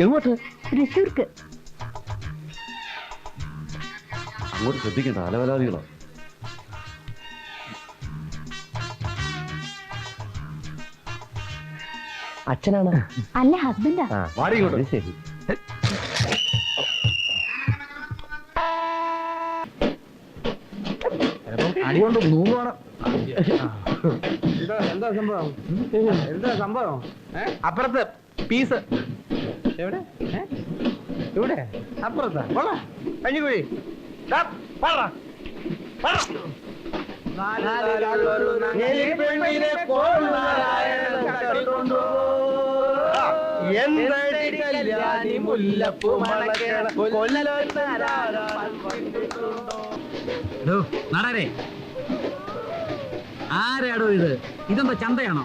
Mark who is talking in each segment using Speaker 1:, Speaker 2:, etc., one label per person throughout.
Speaker 1: എങ്ങോട്ട്?
Speaker 2: തൃശ്ശൂർക്ക്.
Speaker 1: അങ്ങോട്ട് ശ്രദ്ധിക്കണ്ട, അലവലാദികളോ. അച്ഛനാണ്?
Speaker 2: അല്ല, ഹസ്ബൻഡാ.
Speaker 1: ശരി. അടികൊണ്ട് മൂന്നോണം.
Speaker 3: എന്താ സംഭവം? എന്താ സംഭവം? അപ്പുറത്ത് പീസ് എവിടെ? ഇവിടെ അപ്പുറത്താ. കഞ്ഞിക്കുഴി
Speaker 4: നാടാരേ, ആരാടോ ഇത്? ഇതെന്താ ചന്തയാണോ?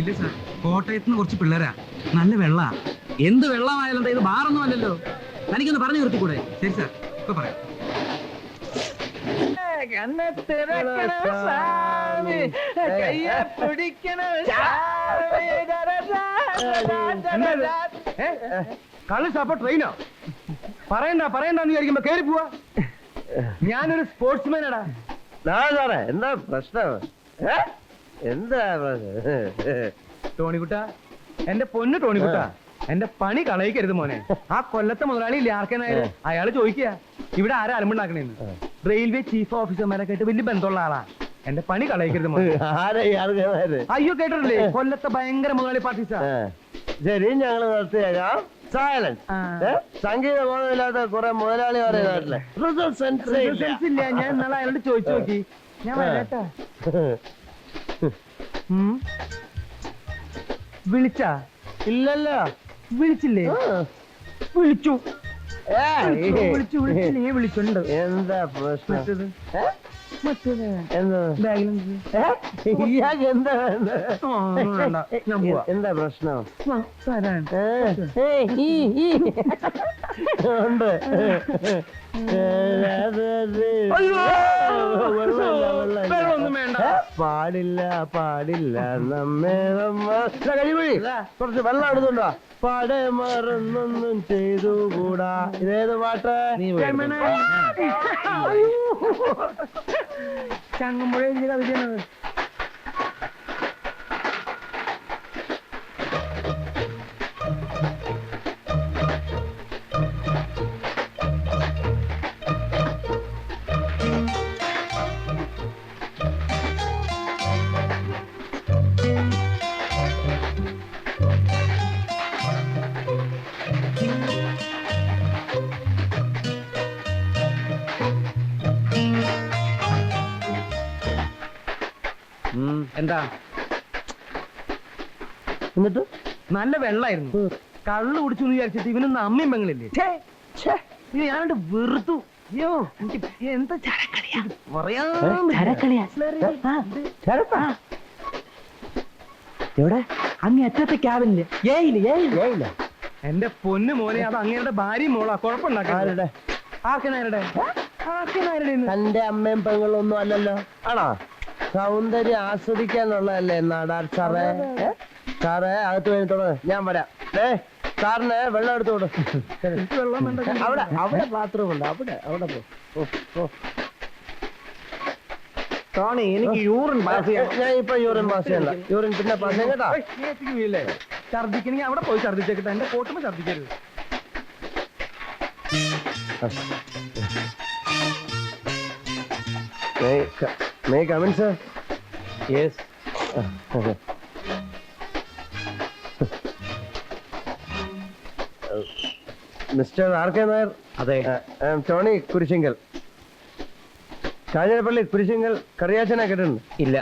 Speaker 5: ഇല്ല സാർ, കോട്ടയത്ത് നിന്ന് കുറച്ച് പിള്ളേരാ.
Speaker 4: നല്ല വെള്ള. എന്ത് വെള്ളമായാലും ഇത് ബാറൊന്നും അല്ലല്ലോ. തനിക്കൊന്ന് പറഞ്ഞു നിർത്തിക്കൂടെ?
Speaker 5: ശരി സാർ, ഇപ്പൊ പറയാം.
Speaker 3: കള്ളി ഷാപ്പോ ട്രെയിനോ? പറയണ്ടെന്ന് വിചാരിക്കുമ്പോ കേറി പോവാ. ഞാനൊരു സ്പോർട്സ്മാനാടാ.
Speaker 1: സാറേ, എന്താ പ്രശ്നം? എന്താ
Speaker 3: ടോണിക്കുട്ട, എന്റെ പൊന്ന് ടോണിക്കുട്ട, എന്റെ പണി കളയിക്കരുത് മോനെ. ആ കൊല്ലത്തെ മുതലാളി ഇല്ലേ ആർക്കെന്നായാലും, അയാള് ചോദിക്കുക ഇവിടെ ആരാ അലമ്പുണ്ടാക്കണേന്ന്. റെയിൽവേ ചീഫ് ഓഫീസർമാരൊക്കെ ആയിട്ട് വലിയ ബന്ധമുള്ള ആളാ. എന്റെ പണി കളയിക്കരുത് മോനെ. അയ്യോ, കേട്ടിട്ടില്ലേ? കൊല്ലത്തെ ഭയങ്കര മുതലാളി പാർട്ടീസാ.
Speaker 1: ശരി, ഞങ്ങള് നിർത്തിയേക്കാം. സൈലൻസ്. സംഗീത ബോധമില്ലാത്ത കുറെ മുതലാളിമാരെ നാട്ടിലെ
Speaker 3: ഇല്ല. ഞാൻ ഇന്നലെ അയാളോട് ചോദിച്ചു നോക്കി. ഞാൻ വരാട്ടാ. വിളിച്ചാ?
Speaker 1: ഇല്ലല്ലോ.
Speaker 3: വിളിച്ചില്ലേ? വിളിച്ചു. വിളിച്ചുണ്ട്.
Speaker 1: എന്താ പ്രശ്നം?
Speaker 3: മറ്റേത്
Speaker 1: എന്താ ഇയാൾക്ക് എന്താ
Speaker 3: ഞാൻ പോവാ.
Speaker 1: എന്താ പ്രശ്നം?
Speaker 3: തരാൻ
Speaker 1: ഉണ്ട്.
Speaker 3: വെള്ളമൊന്നും വേണ്ട.
Speaker 1: പാടില്ല പാടില്ല നമ്മേ കഴിവഴി കുറച്ച് വെള്ളം എടുത്തുണ്ടോ? പാടെ മറന്നൊന്നും ചെയ്തുകൂടാ. ഇതേത് പാട്ട്?
Speaker 3: ചങ്ങമ്പുഴ കവിതയാണ്. എന്താ
Speaker 1: എന്നിട്ട്
Speaker 3: നല്ല വെള്ളായിരുന്നു. കള്ളു കുടിച്ചു എന്ന് വിചാരിച്ചിട്ട് ഇവനൊന്നും അമ്മയും പെങ്ങളില്ലേ? ഞാനോട് വെറുത്തു. അയ്യോ, എന്താ
Speaker 1: എവിടെ?
Speaker 3: അങ്ങ് അറ്റത്തെ ക്യാബിനില്. ഏയില്ല. എന്റെ പൊന്നു മോനെ, അത് അങ്ങയുടെ ഭാര്യയും മോളാ. കുഴപ്പമുണ്ടാക്കാരുടെ ആർക്കനാരുടെ
Speaker 1: തന്റെ അമ്മയും പെങ്ങളൊന്നും അല്ലല്ലോ. ആണോ? സൗന്ദര്യം ആസ്വദിക്കാനുള്ളതല്ലേ നാടാർ സാറേ. സാറേ, അകത്ത് കഴിഞ്ഞിട്ടോട് ഞാൻ വരാം. സാറിന് വെള്ളം എടുത്തു കൊടു. അവിടെ ബാത്റൂം ഉണ്ട്. അവിടെ പോ.
Speaker 3: ടോണി, എനിക്ക് യൂറിൻ പാസ് ചെയ്യാം.
Speaker 1: ഞാൻ ഇപ്പൊ യൂറിൻ പാസ് ചെയ്യണ്ട. യൂറിൻ പിന്നെ പാസ് ചെയ്യാം കേട്ടോ.
Speaker 3: ഛർദിക്കണെങ്കിൽ അവിടെ പോയി ഛർദിച്ചേക്കട്ടെ. എന്റെ കോട്ടുമ്പോ ഛർദിക്കരുത്.
Speaker 1: May I come in, sir?
Speaker 3: Yes.
Speaker 1: Mr. R.K. Nair.
Speaker 3: അതെ.
Speaker 1: ടോണി കുരിശിങ്കൽ. കാഞ്ഞിരപ്പള്ളി കുരിശിങ്കൽ കറിയാച്ചനെ കേട്ടിട്ടുണ്ട്?
Speaker 3: ഇല്ല.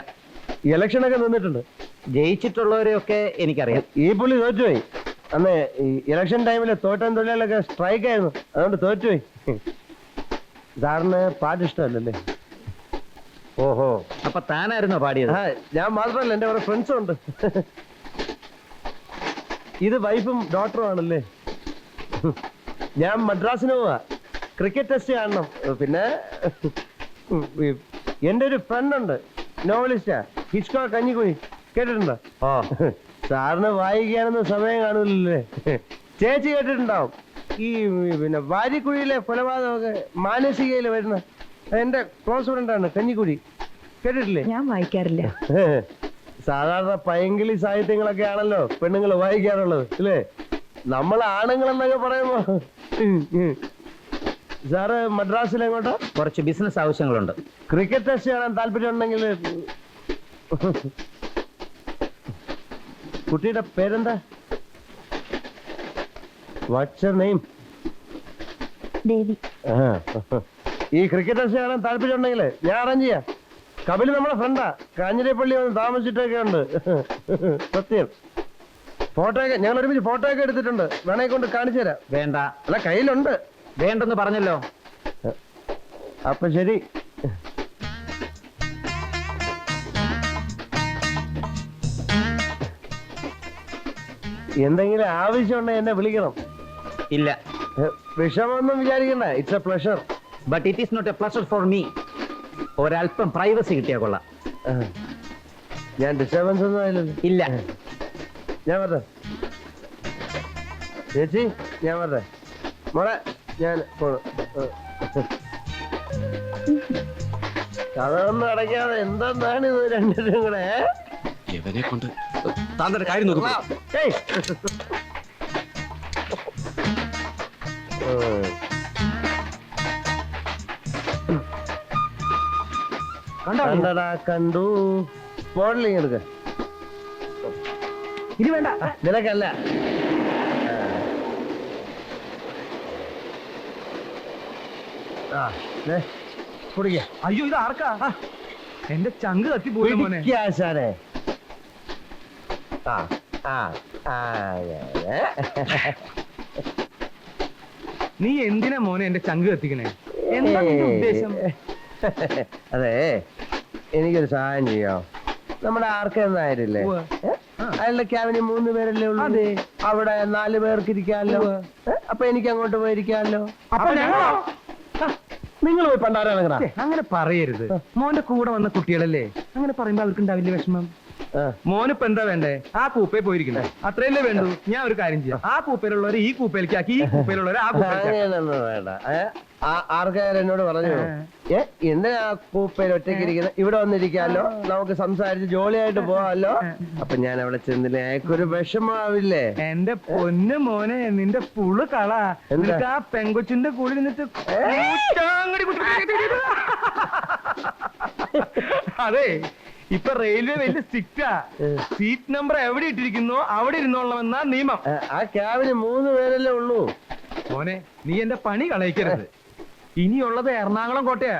Speaker 1: ഇലക്ഷനൊക്കെ നിന്നിട്ടുണ്ട്.
Speaker 3: ജയിച്ചിട്ടുള്ളവരെയൊക്കെ എനിക്കറിയാം.
Speaker 1: ഈ പുള്ളി തോറ്റുപോയി. അന്ന് ഇലക്ഷൻ ടൈമില് തോട്ടം തൊഴിലാളികളൊക്കെ സ്ട്രൈക്ക് ആയിരുന്നു. അതുകൊണ്ട് തോറ്റുപോയി. സാറിന് പാട്ട് ഇഷ്ടമല്ലല്ലേ?
Speaker 3: ഓഹോ, അപ്പൊ താനായിരുന്നോ പാടിയത്?
Speaker 1: ഞാൻ മാത്രമല്ല, എന്റെ കുറെ ഫ്രണ്ട്സും ഉണ്ട്. ഇത് വൈഫും ഡോട്ടറും ആണല്ലേ. ഞാൻ മദ്രാസിന് പോവാ. ക്രിക്കറ്റ് ടെസ്റ്റ് കാണണം. പിന്നെ എന്റെ ഒരു ഫ്രണ്ട് ഉണ്ട്, നോവലിസ്റ്റാ. ഹിച്ച്കോ കഞ്ഞിക്കുഴി കേട്ടിട്ടുണ്ടോ? ഓ സാറിന് വായിക്കാനൊന്നും സമയം കാണൂലല്ലേ. ചേച്ചി കേട്ടിട്ടുണ്ടാവും ഈ പിന്നെ വാരിക്കുഴിയിലെ കൊലപാതകമൊക്കെ മാനസികയിൽ വരുന്ന എന്റെ ക്ലോസ് ഫ്രണ്ടാണ് കഞ്ഞിക്കുഴി. കേട്ടിട്ടില്ലേ?
Speaker 2: ഞാൻ വായിക്കാറില്ല.
Speaker 1: സാധാരണ പൈങ്കിളി സാഹിത്യങ്ങളൊക്കെ ആണല്ലോ പെണ്ണുങ്ങൾ വായിക്കാറുള്ളത് അല്ലേ? നമ്മൾ ആണുങ്ങളെന്നൊക്കെ പറയുമ്പോ സാറ് മദ്രാസിൽ എങ്ങോട്ടാ?
Speaker 4: കുറച്ച് ബിസിനസ് ആവശ്യങ്ങളുണ്ട്.
Speaker 1: ക്രിക്കറ്റ് ടെസ്റ്റ് കാണാൻ താല്പര്യം ഉണ്ടെങ്കിൽ കുട്ടിയുടെ പേരെന്താ? What's name?
Speaker 2: ദേവി.
Speaker 1: ഈ ക്രിക്കറ്റ് ടെസ്റ്റ് കാണാൻ താല്പര്യം ഉണ്ടെങ്കിൽ ഞാൻ അറേഞ്ച് ചെയ്യാം. കപിൽ നമ്മുടെ ഫ്രണ്ടാ, കാഞ്ഞിരപ്പള്ളി വന്ന് താമസിച്ചിട്ടൊക്കെ ഉണ്ട്. സത്യം. ഫോട്ടോ ഒക്കെ ഞങ്ങൾ ഒരുമിച്ച് ഫോട്ടോ ഒക്കെ എടുത്തിട്ടുണ്ട്, വേണേ കൊണ്ട് കാണിച്ചു തരാം.
Speaker 4: വേണ്ട.
Speaker 1: അല്ല കയ്യിലുണ്ട്.
Speaker 4: വേണ്ടെന്ന് പറഞ്ഞല്ലോ.
Speaker 1: അപ്പൊ ശരി. എന്തെങ്കിലും ആവശ്യമുണ്ടെങ്കിൽ എന്നെ വിളിക്കണം.
Speaker 4: ഇല്ല.
Speaker 1: വിഷമൊന്നും വിചാരിക്കണ്ട, it's a pleasure.
Speaker 4: But it is not a pleasure for me. ഒരല്പം പ്രൈവസി കിട്ടിയാ കൊള്ളാം.
Speaker 1: ഞാൻ ഡിസ്റ്റർബൻസ് ഒന്നും ആയില്ലല്ലോ.
Speaker 4: ഇല്ല.
Speaker 1: ഞാൻ വരട്ടെ ചേച്ചി, ഞാൻ വരട്ടെ മോളെ, ഞാൻ പോണു. കഥയൊന്നും അടയ്ക്കാതെ എന്താണ് ഇത് രണ്ടുപേരും കൂടെ?
Speaker 5: ഇവനെ കൊണ്ട് താങ്കളുടെ കാര്യം നോക്കുക.
Speaker 1: ഏയ്. കണ്ടടാ, കണ്ടു. മോഡലിങ് എടുക്ക.
Speaker 3: ഇനി വേണ്ട.
Speaker 1: നിനക്കല്ല. കുടിക്ക.
Speaker 3: അയ്യോ ഇത് ആർക്കാ? എന്റെ ചങ്ക് കത്തി പോയി മോനെ.
Speaker 1: ആശാനെ.
Speaker 3: നീ എന്തിനാ മോനെ എന്റെ ചങ്ക് കത്തിക്കണേ? എന്താ നിന്റെ ഉദ്ദേശം?
Speaker 1: അതെ, എനിക്കൊരു സഹായം ചെയ്യോ? നമ്മുടെ ആർക്കെന്നായിരുന്നില്ലേ, അയാളുടെ ക്യാബിന് 3 പേരല്ലേ ഉള്ളൂ. അവിടെ 4 പേർക്ക് ഇരിക്കാമല്ലോ. അപ്പൊ എനിക്ക് അങ്ങോട്ട് പോയിരിക്കാമല്ലോ. നിങ്ങൾ പോയി പണ്ടാരാണ്.
Speaker 3: അങ്ങനെ പറയരുത്. മോന്റെ കൂടെ വന്ന കുട്ടികളല്ലേ, അങ്ങനെ പറയുമ്പോ അവർക്ക് ഉണ്ടാവില്ല വിഷമം. മോനിപ്പോ എന്താ വേണ്ടേ? ആ കൂപ്പയിൽ പോയിരിക്കണേ, അത്രയല്ലേ വേണ്ടു. ഞാൻ ഒരു കാര്യം ചെയ്യാം, ആ കൂപ്പയിലുള്ളവർ ഈ കൂപ്പയിലേക്ക് ആക്കി, ഈ കൂപ്പയിലുള്ളവർ ആ കൂപ്പയിലേക്ക്.
Speaker 1: അങ്ങനെയൊന്നും വേണ്ട. ആർക്കാരും എന്നോട് പറഞ്ഞു, എന്നെ ആ കൂപ്പയിൽ ഒറ്റയ്ക്ക് ഇരിക്കുന്നത്, ഇവിടെ വന്നിരിക്കാമല്ലോ, നമുക്ക് സംസാരിച്ച് ജോളിയായിട്ട് പോവാമല്ലോ. അപ്പൊ ഞാൻ അവിടെ ചെന്നില്ലേ, അയാൾക്കൊരു വിഷമാവില്ലേ?
Speaker 3: എന്റെ പൊന്ന് മോനെ, നിന്റെ പുള് കള. എന്നിട്ട് ആ പെങ്കൊച്ചിന്റെ കൂടെ നിന്നിട്ട് അതെ, ഇപ്പൊ റെയിൽവേ വലിയ സ്ട്രിക്റ്റാ. സീറ്റ് നമ്പർ എവിടെ ഇട്ടിരിക്കുന്നോ അവിടെ ഇരുന്നോളണമെന്നാ നിയമം.
Speaker 1: ആ ക്യാബിന് 3 പേരല്ലേ ഉള്ളൂ.
Speaker 3: മോനെ, നീ എന്റെ പണി കളയിക്കരുത്. ഇനിയുള്ളത് എറണാകുളം കോട്ടയാ.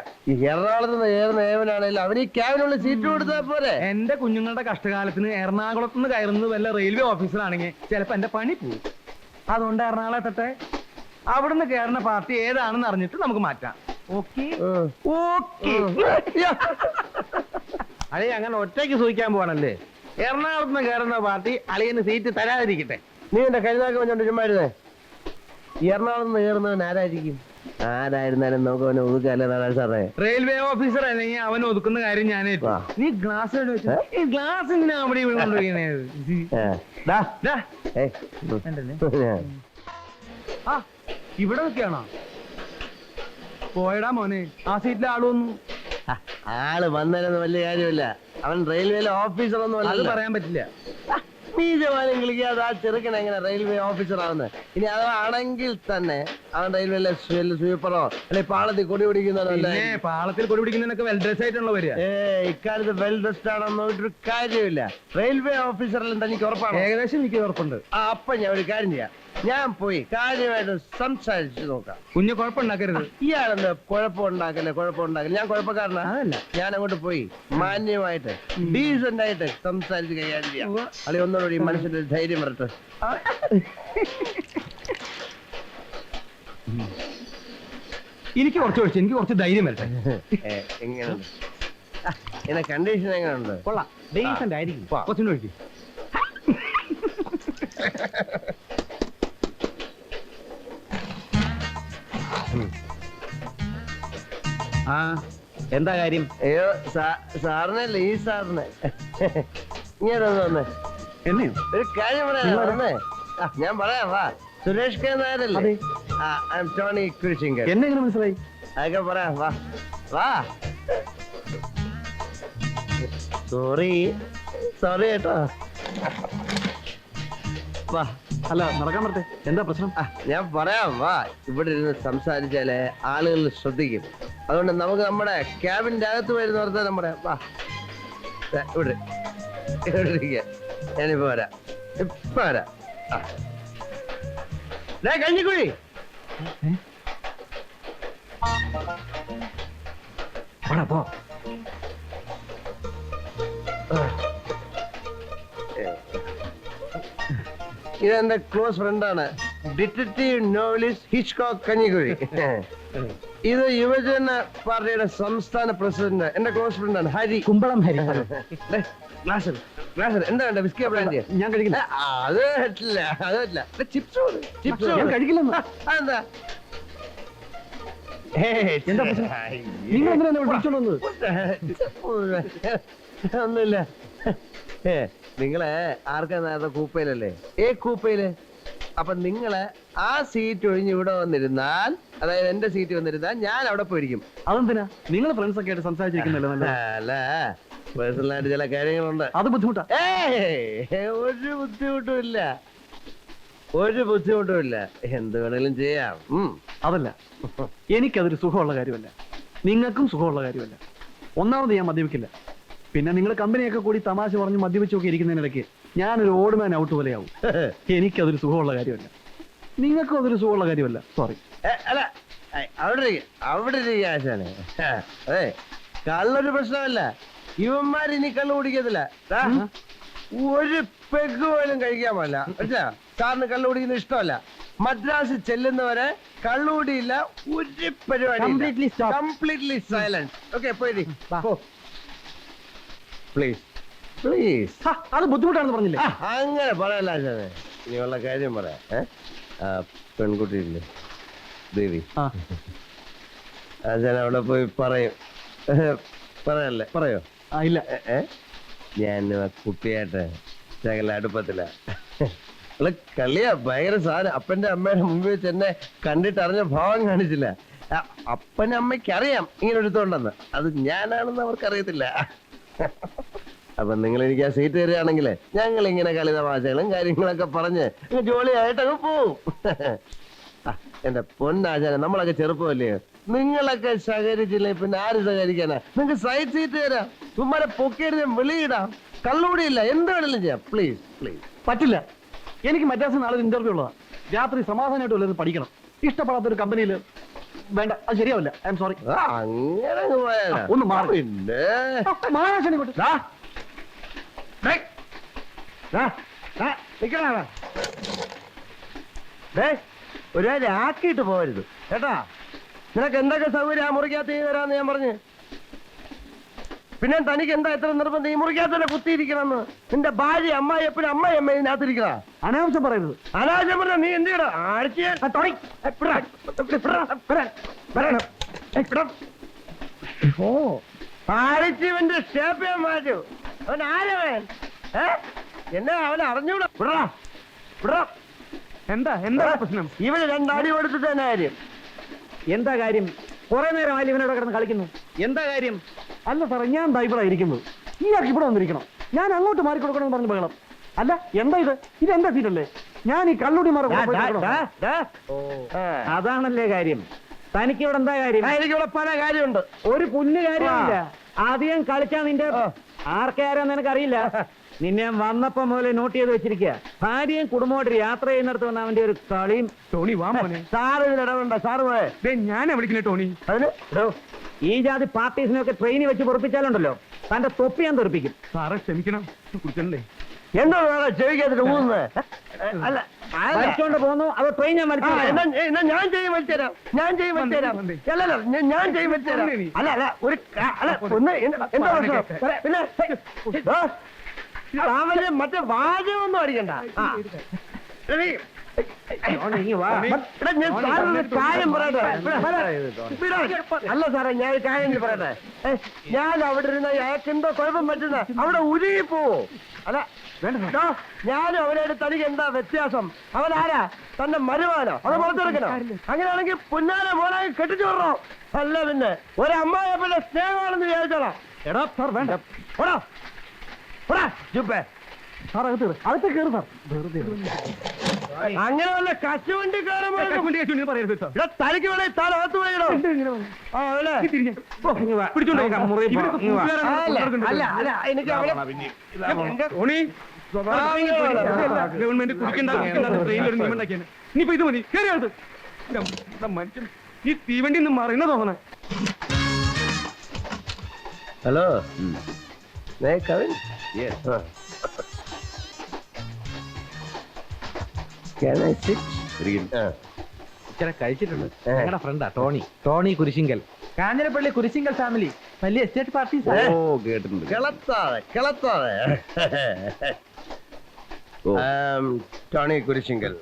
Speaker 1: എറണാകുളത്ത് നിന്ന് ഏറുന്ന ഏവനാണെങ്കിലും അവന് ഈ ക്യാബിനുള്ള സീറ്റ് കൊടുത്താൽ പോരെ?
Speaker 3: എന്റെ കുഞ്ഞുങ്ങളുടെ കഷ്ടകാലത്തിന് എറണാകുളത്ത് നിന്ന് കയറുന്നത് വല്ല റെയിൽവേ ഓഫീസറാണെങ്കിൽ ചിലപ്പോ എന്റെ പണി പോവും. അതുകൊണ്ട് എറണാകുളം എത്തട്ടെ, അവിടുന്ന് കയറുന്ന പാർട്ടി ഏതാണെന്ന് അറിഞ്ഞിട്ട് നമുക്ക് മാറ്റാം. ഓക്കെ?
Speaker 1: അളി അങ്ങനെ ഒറ്റയ്ക്ക് സൂഹിക്കാൻ പോവാണല്ലേ?
Speaker 3: എറണാകുളത്ത് നിന്ന് കയറുന്ന പാർട്ടി അളിയന് സീറ്റ് തരാതിരിക്കട്ടെ.
Speaker 1: നീ എന്റെ കരുതാക്ക വെച്ചോണ്ട് ചുമ്മാരുന്നേ. എറണാകുളത്ത് നിന്ന് കയറുന്നവൻ ആരായിരിക്കും? ആരായിരുന്നാലും നമുക്ക് അവനെ ഒതുക്കല്ലേ നാരായണ സാറേ?
Speaker 3: റെയിൽവേ ഓഫീസർ അല്ലെങ്കിൽ അവൻ ഒതുക്കുന്ന കാര്യം ഞാനേ. നീ ഗ്ലാസ് ഗ്ലാസ് ഇങ്ങനെ അവിടെ കൊണ്ടുപോയി. ആ ഇവിടെ നിൽക്കുകയാണോ? പോയടാ മോനെ, ആ സീറ്റിലെ ആളൊന്നും.
Speaker 1: ആള് വന്നതിനൊന്നും വലിയ കാര്യമില്ല. അവൻ റെയിൽവേയിലെ ഓഫീസർ ഒന്നും
Speaker 3: അത്
Speaker 1: അല്ല.
Speaker 3: പറയാൻ പറ്റില്ല.
Speaker 1: നീ ജവാനും കളിക്കാതെ ആ ചെറുക്കൻ എങ്ങനെ റെയിൽവേ ഓഫീസർ ആവുന്നത്? ഇനി അതാണെങ്കിൽ തന്നെ അവൻ റെയിൽവേയിലെ സ്വീപ്പറോ അല്ലെ പാളത്തിൽ കൊടി പിടിക്കുന്നതോ അല്ലേ?
Speaker 3: പാളത്തിൽ കൊടി പിടിക്കുന്നതിനൊക്കെ വെൽ ഡ്രസ് ആയിട്ടുള്ള വരിക.
Speaker 1: ഇക്കാലത്ത് വെൽ ഡ്രസ്ഡ് ആണെന്ന് ഒരു കാര്യമില്ല. റെയിൽവേ ഓഫീസറിലും തനിക്ക് ഉറപ്പാണ്?
Speaker 3: ഏകദേശം എനിക്ക് ഉറപ്പുണ്ട്.
Speaker 1: അപ്പൊ ഞാൻ ഒരു കാര്യം ചെയ്യാം, ഞാൻ പോയി കാര്യമായിട്ട് സംസാരിച്ചു നോക്കാം.
Speaker 3: കുഞ്ഞു കുഴപ്പമുണ്ടാക്കരുത്.
Speaker 1: ഇയാളെന്താ കുഴപ്പമുണ്ടാക്കല്ലേ? ഞാൻ കുഴപ്പക്കാരനാ?
Speaker 3: അതല്ല,
Speaker 1: ഞാൻ അങ്ങോട്ട് പോയി മാന്യമായിട്ട് ഡീസന്റ് ആയിട്ട് സംസാരിച്ച് കൈകാര്യം ചെയ്യാം. അല്ലെ ഒന്നുകൂടി മനസ്സിന്റെ ധൈര്യം വരട്ടെ.
Speaker 3: എനിക്ക് കുറച്ച് ധൈര്യം വരട്ടെ.
Speaker 1: എങ്ങനെയുണ്ട് എന്നെ കണ്ടീഷൻ? എങ്ങനെയുണ്ട്?
Speaker 3: കൊള്ളാം, ഡീസന്റ് ആയിരിക്കും. കുറച്ചുകൂടി ഒഴിക്കും.
Speaker 4: എന്താ കാര്യം?
Speaker 1: അയ്യോ സാറിനല്ലേ ഈ സാറിന് ഇങ്ങനെ വന്നേ
Speaker 3: എന്നെയോ?
Speaker 1: ഒരു കാര്യം പറയാ വന്നേ. ഞാൻ പറയാം വാ. സുരേഷ് കെ നായരല്ലേ? ടോണി കുരിശിങ്കർ.
Speaker 3: എന്നെ എങ്ങനെ മനസ്സിലായി?
Speaker 1: അതൊക്കെ പറയാം വാ വാ. സോറി കേട്ടോ. വാ.
Speaker 3: അല്ല നടക്കാൻ പറ്റേ, എന്താ പ്രശ്നം?
Speaker 1: ഞാൻ പറയാം വാ. ഇവിടെ ഇരുന്ന് സംസാരിച്ചാലേ ആളുകൾ ശ്രദ്ധിക്കും. അതുകൊണ്ട് നമുക്ക് നമ്മുടെ ക്യാബിന്റെ അകത്ത് വരുന്ന വർത്താനം പറയാം. വാ ഇവിടെ ഇരിക്ക. ഞാനിപ്പോ വരാം. ഇപ്പൊ വരാം. കഞ്ഞിക്കുഴി
Speaker 3: പോ.
Speaker 1: ഇതെന്റെ ക്ലോസ് ഫ്രണ്ടാണ്, ഡിറ്റക്റ്റീവ് നോവലിസ്റ്റ് ഹിച്ച്കോക്ക് കഞ്ഞിക്കുഴി. ഇത് യുവജന പാർട്ടിയുടെ സംസ്ഥാന പ്രസിഡന്റ്, എന്റെ ക്ലോസ് ഫ്രണ്ടാണ് ഹരി.
Speaker 3: കുമ്പളം ഹരി.
Speaker 1: എന്താ വേണ്ട? ബിസ്കി ബ്രാൻഡ്?
Speaker 3: ഞാൻ കഴിക്കില്ല.
Speaker 1: അത് പറ്റില്ല, അത് പറ്റില്ല. ചിപ്സ്
Speaker 3: ഞാൻ കഴിക്കില്ലെന്ന്.
Speaker 1: എന്താ
Speaker 3: എന്താ പ്രശ്നം? നിങ്ങൾ എന്തിനാ എന്നെ വിളിച്ചോണ്ട് വന്നത്?
Speaker 1: ഒന്നുമില്ല. നിങ്ങളെ ആർക്കാ നേരത്തെ കൂപ്പയിലല്ലേ? കൂപ്പയില്. അപ്പൊ നിങ്ങള് ആ സീറ്റ് ഒഴിഞ്ഞ് ഇവിടെ വന്നിരുന്നാൽ, അതായത് എന്റെ സീറ്റ് വന്നിരുന്നാൽ ഞാൻ അവിടെ പോയിരിക്കും.
Speaker 3: അതെന്തിനാ? നിങ്ങൾ ഫ്രണ്ട്സ് ഒക്കെ ആയിട്ട് സംസാരിച്ചിരിക്കുന്നല്ലോ നല്ലത്.
Speaker 1: അല്ല, പേഴ്സണലായിട്ട് ചില കാര്യങ്ങളുണ്ട്.
Speaker 3: അത് ബുദ്ധിമുട്ടാ?
Speaker 1: ഒരു ബുദ്ധിമുട്ടുമില്ല, ഒരു ബുദ്ധിമുട്ടുമില്ല. എന്ത് വേണേലും ചെയ്യാം.
Speaker 3: അതല്ല, എനിക്കതൊരു സുഖമുള്ള കാര്യമല്ല, നിങ്ങൾക്കും സുഖമുള്ള കാര്യമല്ല. ഒന്നാമത് ഞാൻ മദ്യപിക്കില്ല. പിന്നെ നിങ്ങൾ കമ്പനിയൊക്കെ കൂടി തമാശ പറഞ്ഞ് മദ്യപിച്ചൊക്കെ ഇരിക്കുന്നതിനിടയ്ക്ക് ഞാനൊരു ഓടുമാൻ ഔട്ട് പോലെയാവും. എനിക്കതൊരു സുഖമുള്ള കാര്യമല്ല, നിങ്ങൾക്കും അതൊരു സുഖമുള്ള കാര്യമല്ല. സോറി.
Speaker 1: അല്ല, അവിടെ ആശാനെ. അതെ, കള്ളൊരു പ്രശ്നമല്ല. ഇവന്മാരിനി കള്ളു കുടിക്കത്തില്ല. ഒരു പെഗ് പോലും കഴിക്കാൻ പാടില്ല. മനസ്സിലാ? സാറിന് കള്ളു കുടിക്കുന്ന ഇഷ്ടമല്ല. മദ്രാസിൽ ചെല്ലുന്നവരെ കള്ളുകൂടിയില്ല, ഒരു പരിപാടി. Completely silent. ഓക്കെ, പോയി പ്ലീസ് പ്ലീസ്.
Speaker 3: അത് ബുദ്ധിമുട്ടാണെന്ന് പറഞ്ഞില്ലേ?
Speaker 1: അങ്ങനെ പറയല്ല ആശാനെ. ഇനിയുള്ള കാര്യം പറയാം. പെൺകുട്ടിയില്ലേ ദേവി, ആശാൻ അവിടെ പോയി പറയും. പറയല്ലേ? പറയോ?
Speaker 3: ഇല്ല.
Speaker 1: ഞാൻ കുട്ടിയായിട്ട് ശകല അടുപ്പത്തില്ല. കളിയാ, ഭയങ്കര സാധനം. അപ്പന്റെ അമ്മയുടെ മുമ്പിൽ വെച്ച് എന്നെ കണ്ടിട്ട് അറിഞ്ഞ ഭാവം കാണിച്ചില്ല. അപ്പനും അമ്മയ്ക്ക് അറിയാം ഇങ്ങനെ എടുത്തോണ്ടെന്ന്. അത് ഞാനാണെന്ന് അവർക്കറിയത്തില്ല. അപ്പൊ നിങ്ങൾ എനിക്ക് ആ സീറ്റ് തരികയാണെങ്കിലേ ഞങ്ങൾ ഇങ്ങനെ കളി തമാശകളും കാര്യങ്ങളൊക്കെ പറഞ്ഞ് ജോളിയായിട്ട് അങ്ങ് പോവും. എന്റെ പൊന്നാചാരം, നമ്മളൊക്കെ ചെറുപ്പമല്ലേ? നിങ്ങളൊക്കെ സഹകരിച്ചില്ലേ പിന്നെ ആര് സഹകരിക്കാനാ? നിങ്ങൾക്ക് സൈഡ് സീറ്റ് തരാം, ചുമ്മാരെ പൊക്കിയെടുത്ത് വെളിയിടാം, കള്ളുകൂടിയില്ല, എന്ത് വേണമെങ്കിലും ചെയ്യാം. Please please.
Speaker 3: പറ്റില്ല. എനിക്ക് മദ്രാസിൽ നാളെ ഇന്റർവ്യൂ ഉള്ളതാ. രാത്രി സമാധാനമായിട്ട് വല്ലതും പഠിക്കണം. ഇഷ്ടപ്പെടാത്തൊരു കമ്പനിയിൽ വേണ്ട, അത് ശരിയാവില്ല. I am sorry.
Speaker 1: അങ്ങനെ
Speaker 3: ഒന്ന് മാറി.
Speaker 1: പിന്നെ ഒരു ആക്കിയിട്ട് പോകരുത് കേട്ടാ. നിനക്ക് എന്തൊക്കെ സൗകര്യം ആ മുറിക്കകത്ത് തരാന്ന് ഞാൻ പറഞ്ഞു. പിന്നെ തനിക്ക് എന്താ എത്ര നിർബന്ധം ഈ മുറിക്കകത്ത് തന്നെ കുത്തിയിരിക്കണമെന്ന്? നിന്റെ ഭാര്യ അമ്മായി എപ്പോഴും അമ്മായി അമ്മ ഇതിനകത്തിരിക്കണ.
Speaker 3: അനാവശ്യം പറയരുത്.
Speaker 1: അനാവശ്യം പറഞ്ഞ നീ എന്ത് ചെയ്യണം? ആഴ്ചവന്റെ ഷേപ്പ് ഞാൻ മാറ്റൂ. അവൻ ആരവൻ? എന്നെ അവൻ അറിഞ്ഞൂടാ.
Speaker 3: എന്താ എന്താ പ്രശ്നം?
Speaker 1: ഇവന് രണ്ടടി കൊടുത്തിട്ട് തന്നെ കാര്യം.
Speaker 3: എന്താ കാര്യം? കുറെ നേരം ആയാലും ഇവനോട് കിടന്ന് കളിക്കുന്നു. എന്താ കാര്യം? അല്ല സാറേ, ഞാൻ ഇവിടെ ഇരിക്കുന്നത്. ഇയാൾക്ക് ഇവിടെ വന്നിരിക്കണം. ഞാൻ അങ്ങോട്ട് മാറിക്കൊടുക്കണമെന്ന് പറഞ്ഞു ബഹളം. അല്ല എന്താ ഇത്? ഇത് എന്റെ സീറ്റല്ലേ? ഞാൻ ഈ കള്ളുടി മാറി. അതാണല്ലേ കാര്യം. തനിക്ക് ഇവിടെ എന്താ കാര്യം?
Speaker 1: എനിക്കിവിടെ പല കാര്യമുണ്ട്.
Speaker 3: ഒരു പുല്ല് കാര്യമില്ല. ആദ്യം കളിച്ചാ നിന്റെ ആർക്കാരാന്ന് എനിക്കറിയില്ല. നിന്നെ വന്നപ്പോ മുതലേ നോട്ട് ചെയ്ത് വെച്ചിരിക്കുക. ഭാര്യയും കുടുംബമായിട്ട് യാത്ര ചെയ്യുന്നിടത്ത് വന്ന അവന്റെ ഒരു കളിയും. ടോണി വാ മോനെ.
Speaker 1: സാറ് ഇതിലിടപെടണ്ട. സാറ് പോയെ.
Speaker 3: ഞാനാ വിളിക്കണേ ടോണി.
Speaker 1: അതിന്
Speaker 3: ഈ ജാതി പാർട്ടീസിനൊക്കെ ട്രെയിനിൽ വെച്ച് പൊറപ്പിച്ചാലുണ്ടല്ലോ തന്റെ തൊപ്പി ഞാൻ തെറിപ്പിക്കും. സാറെ ക്ഷമിക്കണം. കുടിക്കണ്ടേ?
Speaker 1: എന്താ ചെവിക്കാത്തിട്ട് ഊന്ന്? അല്ല
Speaker 3: വലിച്ചോണ്ട് പോന്നു. അത് ട്രെയിൻ ഞാൻ വലിച്ചു.
Speaker 1: ഞാൻ ചെയ്യും വലിച്ചേരാം. ഞാൻ ചെയ്യും വലിച്ചേരാം. അല്ലല്ല, ഞാൻ ചെയ്യും വലിച്ചേരാം. അല്ല അല്ല ഒരു അല്ല ഒന്ന് എന്താ പിന്നെ രാവിലെ മറ്റേ വാചകമൊന്നും അടിക്കണ്ട. എടാ, ഞാൻ സാറിനൊരു കാര്യം പറയട്ടെ. അല്ല സാറേ, ഞാൻ ഒരു കാര്യം പറയട്ടെ. ഞാൻ അവിടെ ഇരുന്ന അയാൾക്കെന്തോ കുഴപ്പം പറ്റുന്ന അവിടെ ഉരുകി പോവോ? അല്ല വേണ്ടോ, ഞാനും അവനായിട്ട് തനിക്ക് എന്താ വ്യത്യാസം? അവൻ ആരാ? തന്റെ മരുമാനോ? അത് പുറത്തെടുക്കണോ? അങ്ങനെയാണെങ്കിൽ പുന്നാല മോനായി കെട്ടിച്ചു വിടണോ? അല്ല പിന്നെ ഒരമ്മായ പിന്നെ സ്നേഹമാണെന്ന് വിചാരിച്ചോളാം. എടാ സാർ വേണ്ട, ഓടാ ഓടാ ജുബേ. സാർ അകത്ത് കയറി സാർ. അങ്ങനെ വല്ല കശുവണ്ടി തനിക്ക് വേണേ താൻ അകത്ത് പോയിടോ. അല്ല അല്ല, എനിക്ക്
Speaker 3: ഗവൺമെന്റ് ഇനിയിപ്പോ ഇത് മതി. മനുഷ്യൻ ഈ തീവണ്ടി നിന്ന് മറിയുന്ന തോന്നണേ.
Speaker 1: ഹലോ കവിൻ,
Speaker 3: കഴിച്ചിട്ടുണ്ട്. ഞങ്ങളുടെ ഫ്രണ്ടാ ടോണി കുരിശിങ്കൽ, കാഞ്ഞിരപ്പള്ളി കുരിശിങ്കൽ ഫാമിലി, വലിയ എസ്റ്റേറ്റ് പാർട്ടി.
Speaker 5: കേട്ടിട്ടുണ്ട്.
Speaker 1: കിളത്താതെ ടോണി കുരിശിങ്കൽ.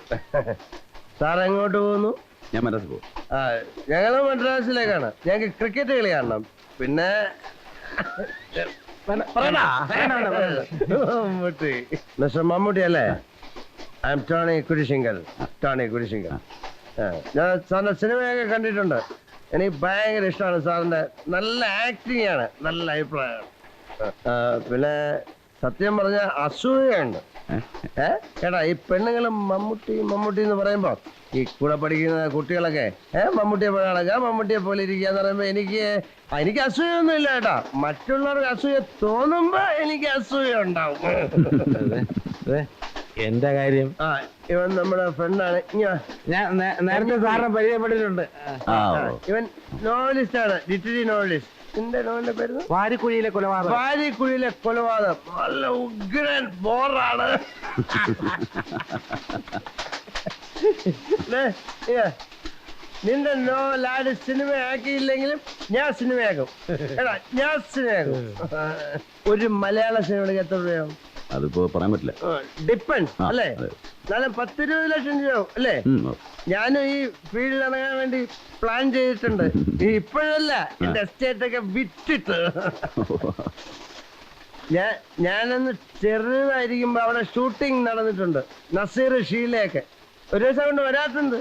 Speaker 1: സാർ എങ്ങോട്ട് പോകുന്നു?
Speaker 5: ഞാൻ മദ്രാസിൽ പോകും.
Speaker 1: ഞങ്ങള് മദ്രാസിലേക്കാണ്. ഞങ്ങൾക്ക് ക്രിക്കറ്റ് കളി കാണണം. പിന്നെ മിസ്റ്റർ മമ്മൂട്ടി അല്ലേ? I'm Tony Kurisinkal. ഞാൻ സാറിന്റെ സിനിമയൊക്കെ കണ്ടിട്ടുണ്ട്. എനിക്ക് ഭയങ്കര ഇഷ്ടമാണ് സാറിന്റെ. നല്ല ആക്ടിങ് ആണ്, നല്ല അഭിപ്രായമാണ്. പിന്നെ സത്യം പറഞ്ഞ അസൂയുണ്ട്. കേട്ടാ, ഈ പെണ്ണുങ്ങളും മമ്മൂട്ടി എന്ന് പറയുമ്പോ ഈ കൂടെ പഠിക്കുന്ന കുട്ടികളൊക്കെ മമ്മൂട്ടിയെ പോലെ നടക്കുക, മമ്മൂട്ടിയെ പോലെ ഇരിക്കുക എന്ന് പറയുമ്പോ എനിക്ക് അസൂയൊന്നും ഇല്ല കേട്ടാ. മറ്റുള്ളവർക്ക് അസൂയ തോന്നുമ്പോ എനിക്ക് അസൂയ ഉണ്ടാവും.
Speaker 3: എന്റെ കാര്യം,
Speaker 1: ഇവൻ നമ്മുടെ ഫ്രണ്ടാണ്.
Speaker 3: ഞാൻ നേരത്തെ സാറിനെ പരിചയപ്പെട്ടിട്ടുണ്ട്.
Speaker 1: ഇവൻ നോവലിസ്റ്റ് ആണ്, ലിറ്റററി നോവലിസ്റ്റ്. എന്റെ നോവലിന്റെ പേര്
Speaker 3: വാരിക്കുഴിയിലെ
Speaker 1: കൊലപാതകം. നല്ല ഉഗ്രൻ ബോറാണ്. നിന്റെ നോവൽ സിനിമ ആക്കിയില്ലെങ്കിലും ഞാൻ സിനിമയാക്കും. ഒരു മലയാള സിനിമയ്ക്ക് എത്ര രൂപയാവും?
Speaker 5: അതിപ്പോ പറയാൻ പറ്റില്ല.
Speaker 1: ഡിപ്പെൻഡ് അല്ലേ? എന്നാലും 10-20 ലക്ഷം രൂപയാവും അല്ലേ? ഞാനും ഈ ഫീൽഡിൽ ഇറങ്ങാൻ വേണ്ടി പ്ലാൻ ചെയ്തിട്ടുണ്ട്. ഇപ്പോഴല്ല, എന്റെ എസ്റ്റേറ്റ് ഒക്കെ വിറ്റിട്ട്. ഞാനൊന്ന് ചെറുതായിരിക്കുമ്പോ അവിടെ ഷൂട്ടിംഗ് നടന്നിട്ടുണ്ട്. നസീർ ഷീലയൊക്കെ ഒരു ദിവസം കൊണ്ട് വരാത്തുണ്ട്.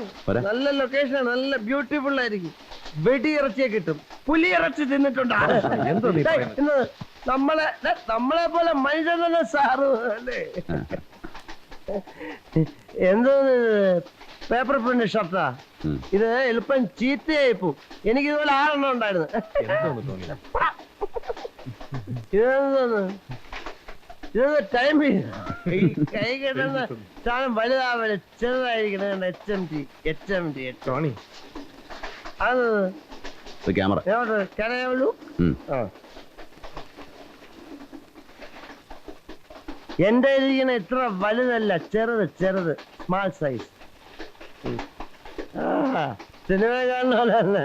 Speaker 1: നല്ല ലൊക്കേഷനാണ്, നല്ല ബ്യൂട്ടിഫുൾ ആയിരിക്കും. വെടിയിറച്ചിയെ കിട്ടും. പുലിയിറച്ചി തിന്നിട്ടുണ്ട്. നമ്മളെ പോലെ മനുഷ്യൻ തന്നെ സാറ് അല്ലേ? എന്തോ പേപ്പർ പ്രിന്റ് ഷർട്ടാ ഇത്. എളുപ്പം ചീത്തയായി പോവും. എനിക്ക് ഇതുപോലെ 6 ഉണ്ടായിരുന്നു. ഇതെന്തോന്ന് ടൈം കൈ കിട്ടുന്ന സാധനം വലുതാവല്, ചെറുതായിരിക്കണം. HMT അത്
Speaker 5: ക്യാമറ
Speaker 1: കനയുള്ളൂ. എന്റെ ഇരിക്കുന്ന ഇത്ര വലുതല്ല, ചെറുത് സ്മാൾ സൈസ്. സിനിമ കാണുന്ന പോലെ തന്നെ.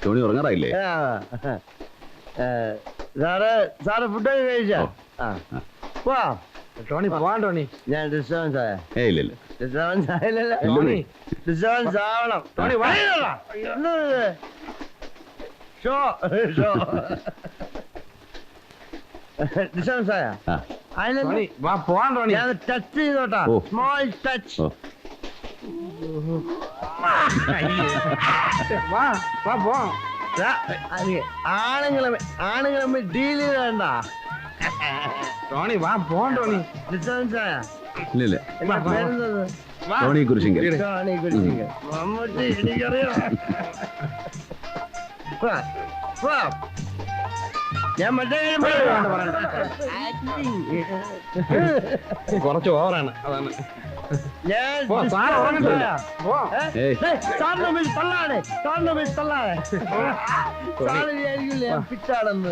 Speaker 5: ടോണി ഉറങ്ങാറായില്ലേ?
Speaker 1: സാറ് ഫുഡൊക്കെ കഴിച്ചാ?
Speaker 3: ടോണി പോവാൻ. ടോണി,
Speaker 1: ഞാൻ ഡിസ്റ്റർബൻസ് ആയ?
Speaker 5: ഇല്ല.
Speaker 1: ഡിസ്റ്റർബൻസ് ആയില്ലല്ലോ. ഡിസ്റ്റർബൻസ് ആവണം. ഷോ ഡിസ്റ്റർബൻസ് ആയ? ഞാൻ ടച്ച് ചെയ്തോട്ടാ, സ്മോൾ ടച്ച്. ആണുങ്ങളെ ഡീൽ ചെയ്തണ്ട.
Speaker 3: ടോണി വാ പോവാൻ. ടോണി
Speaker 1: ഡിസ്റ്റർബൻസ് ആയ?
Speaker 5: ഇല്ല.
Speaker 1: പേരെന്തത്?
Speaker 5: ടോണി കുരിശിങ്കൽ.
Speaker 1: മമ്മൂട്ടി എനിക്കറിയാം. ഞാൻ മറ്റേ
Speaker 3: കുറച്ച് ഓവറാണ്, അതാണ്.
Speaker 1: സാറിന് വിചാരിക്കില്ലേ പിറ്റാണെന്ന്?